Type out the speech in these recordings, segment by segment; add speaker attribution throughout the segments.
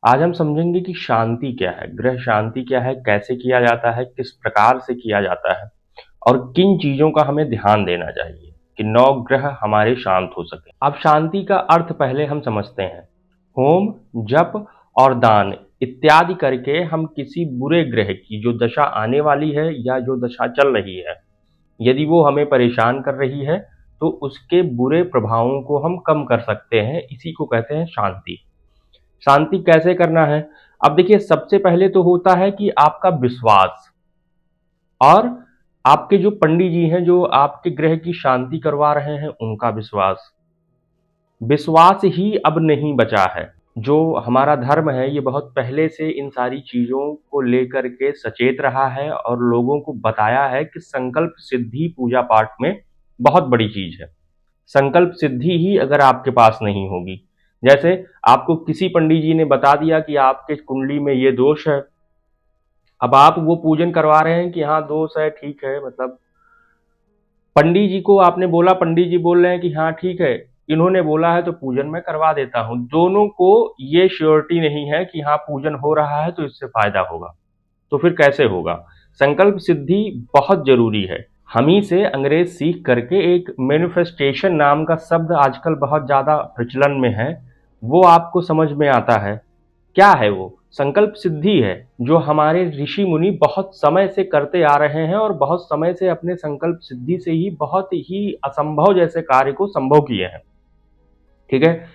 Speaker 1: आज हम समझेंगे कि शांति क्या है, गृह शांति क्या है, कैसे किया जाता है, किस प्रकार से किया जाता है और किन चीज़ों का हमें ध्यान देना चाहिए कि नवग्रह हमारे शांत हो सकें। अब शांति का अर्थ पहले हम समझते हैं। होम, जप और दान इत्यादि करके हम किसी बुरे ग्रह की जो दशा आने वाली है या जो दशा चल रही है, यदि वो हमें परेशान कर रही है, तो उसके बुरे प्रभावों को हम कम कर सकते हैं। इसी को कहते हैं शांति। शांति कैसे करना है? अब देखिए, सबसे पहले तो होता है कि आपका विश्वास और आपके जो पंडित जी हैं, जो आपके ग्रह की शांति करवा रहे हैं, उनका विश्वास। विश्वास ही अब नहीं बचा है। जो हमारा धर्म है, ये बहुत पहले से इन सारी चीज़ों को लेकर के सचेत रहा है और लोगों को बताया है कि संकल्प सिद्धि पूजा पाठ में बहुत बड़ी चीज़ है। संकल्प सिद्धि ही अगर आपके पास नहीं होगी, जैसे आपको किसी पंडित जी ने बता दिया कि आपके कुंडली में ये दोष है, अब आप वो पूजन करवा रहे हैं कि हाँ दोष है, ठीक है, मतलब पंडित जी को आपने बोला, पंडित जी बोल रहे हैं कि हाँ ठीक है, इन्होंने बोला है तो पूजन मैं करवा देता हूँ। दोनों को ये श्योरिटी नहीं है कि हाँ पूजन हो रहा है तो इससे फायदा होगा। तो फिर कैसे होगा? संकल्प सिद्धि बहुत जरूरी है। हम ही से अंग्रेज सीख करके एक मैनिफेस्टेशन नाम का शब्द आजकल बहुत ज्यादा प्रचलन में है, वो आपको समझ में आता है। क्या है वो? संकल्प सिद्धि है, जो हमारे ऋषि मुनि बहुत समय से करते आ रहे हैं और बहुत समय से अपने संकल्प सिद्धि से ही बहुत ही असंभव जैसे कार्य को संभव किए हैं। ठीक है?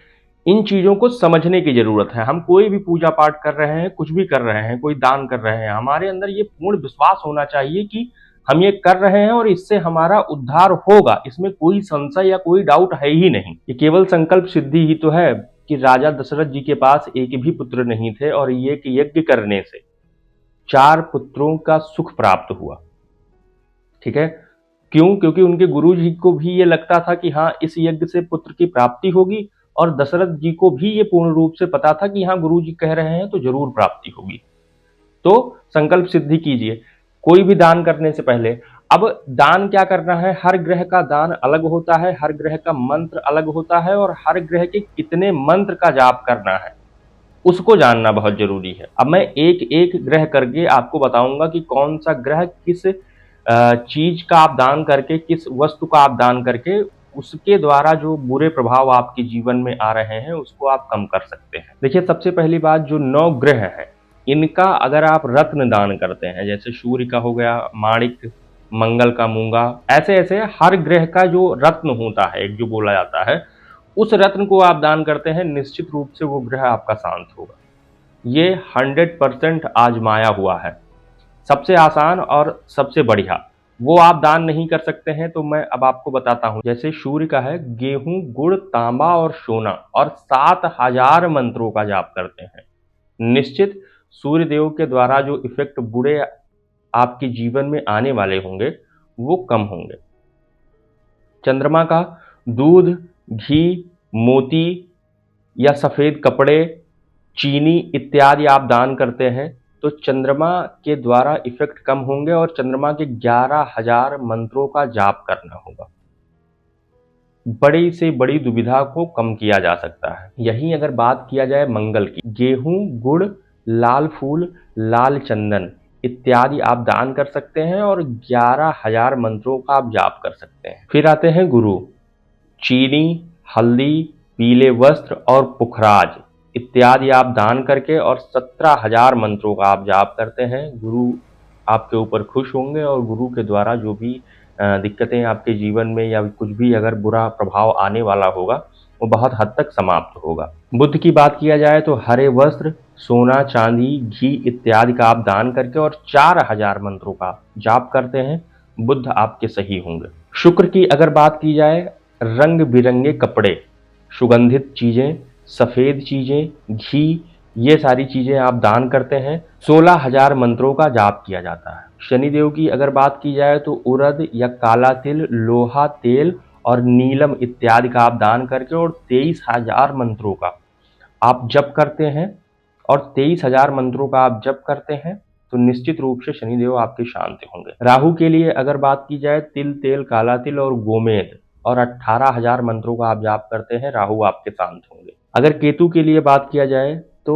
Speaker 1: इन चीज़ों को समझने की ज़रूरत है। हम कोई भी पूजा पाठ कर रहे हैं, कुछ भी कर रहे हैं, कोई दान कर रहे हैं, हमारे अंदर ये पूर्ण विश्वास होना चाहिए कि हम ये कर रहे हैं और इससे हमारा उद्धार होगा। इसमें कोई संशय या कोई डाउट है ही नहीं। ये केवल संकल्प सिद्धि ही तो है कि राजा दशरथ जी के पास एक भी पुत्र नहीं थे और एक यज्ञ करने से 4 पुत्रों का सुख प्राप्त हुआ। ठीक है? क्यों? क्योंकि उनके गुरु जी को भी ये लगता था कि हाँ, इस यज्ञ से पुत्र की प्राप्ति होगी और दशरथ जी को भी ये पूर्ण रूप से पता था कि हाँ, गुरु जी कह रहे हैं तो जरूर प्राप्ति होगी। तो संकल्प सिद्धि कीजिए कोई भी दान करने से पहले। अब दान क्या करना है? हर ग्रह का दान अलग होता है, हर ग्रह का मंत्र अलग होता है और हर ग्रह के कितने मंत्र का जाप करना है, उसको जानना बहुत जरूरी है। अब मैं एक एक ग्रह करके आपको बताऊंगा कि कौन सा ग्रह किस चीज का आप दान करके, किस वस्तु का आप दान करके उसके द्वारा जो बुरे प्रभाव आपके जीवन में आ रहे हैं उसको आप कम कर सकते हैं। देखिए, सबसे पहली बात, जो 9 ग्रह हैं, इनका अगर आप रत्न दान करते हैं, जैसे सूर्य का हो गया माणिक, मंगल का मूंगा, ऐसे ऐसे हर ग्रह का जो रत्न होता है, एक जो बोला जाता है, उस रत्न को आप दान करते हैं, निश्चित रूप से वो ग्रह आपका शांत होगा। ये 100% आजमाया हुआ है। सबसे आसान और सबसे बढ़िया वो आप दान नहीं कर सकते हैं, तो मैं अब आपको बताता हूं। जैसे सूर्य का है, गेहूं, गुड़, तांबा और सोना और 7000 मंत्रों का जाप करते हैं, निश्चित सूर्य देव के द्वारा जो इफेक्ट बुरे आपके जीवन में आने वाले होंगे वो कम होंगे। चंद्रमा का दूध, घी, मोती या सफेद कपड़े, चीनी इत्यादि आप दान करते हैं तो चंद्रमा के द्वारा इफेक्ट कम होंगे और चंद्रमा के 11,000 मंत्रों का जाप करना होगा। बड़ी से बड़ी दुविधा को कम किया जा सकता है। यही अगर बात किया जाए मंगल की, गेहूं, गुड़, लाल फूल, लाल चंदन इत्यादि आप दान कर सकते हैं और 11,000 मंत्रों का आप जाप कर सकते हैं। फिर आते हैं गुरु। चीनी, हल्दी, पीले वस्त्र और पुखराज इत्यादि आप दान करके और 17,000 मंत्रों का आप जाप करते हैं, गुरु आपके ऊपर खुश होंगे और गुरु के द्वारा जो भी दिक्कतें आपके जीवन में या कुछ भी अगर बुरा प्रभाव आने वाला होगा वो बहुत हद तक समाप्त होगा। बुद्ध की बात किया जाए तो हरे वस्त्र, सोना, चांदी, घी इत्यादि का आप दान करके और 4,000 मंत्रों का जाप करते हैं, बुद्ध आपके सही होंगे। शुक्र की अगर बात की जाए, रंग बिरंगे कपड़े, सुगंधित चीजें, सफेद चीजें, घी, ये सारी चीजें आप दान करते हैं, 16,000 मंत्रों का जाप किया जाता है। शनिदेव की अगर बात की जाए तो उड़द या काला तिल, लोहा तेल और नीलम इत्यादि का आप दान करके और 23,000 मंत्रों का आप जप करते हैं और 23,000 मंत्रों का आप जप करते हैं तो निश्चित रूप से शनिदेव आपके शांत होंगे। राहु के लिए अगर बात की जाए, तिल, तेल, काला तिल और गोमेद और 18,000 मंत्रों का आप जाप करते हैं, राहु आपके शांत होंगे। अगर केतु के लिए बात किया जाए तो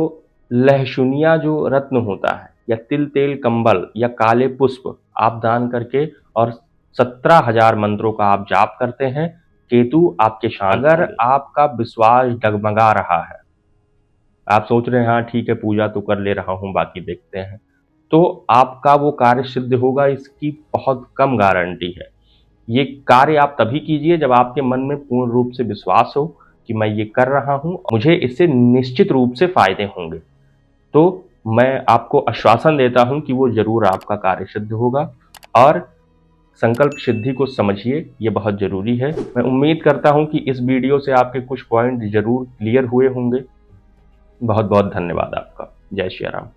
Speaker 1: लहसुनिया जो रत्न होता है, या तिल तेल कंबल, या काले पुष्प आप दान करके और 17,000 मंत्रों का आप जाप करते हैं, केतु आपके शांत अगर होंगे। आपका विश्वास डगमगा रहा है, आप सोच रहे हैं हाँ ठीक है पूजा तो कर ले रहा हूँ बाकी देखते हैं, तो आपका वो कार्य सिद्ध होगा, इसकी बहुत कम गारंटी है। ये कार्य आप तभी कीजिए जब आपके मन में पूर्ण रूप से विश्वास हो कि मैं ये कर रहा हूँ, मुझे इससे निश्चित रूप से फायदे होंगे। तो मैं आपको आश्वासन देता हूँ कि वो ज़रूर आपका कार्य सिद्ध होगा। और संकल्प सिद्धि को समझिए, ये बहुत ज़रूरी है। मैं उम्मीद करता हूँ कि इस वीडियो से आपके कुछ पॉइंट ज़रूर क्लियर हुए होंगे। बहुत बहुत धन्यवाद आपका। जय श्री राम।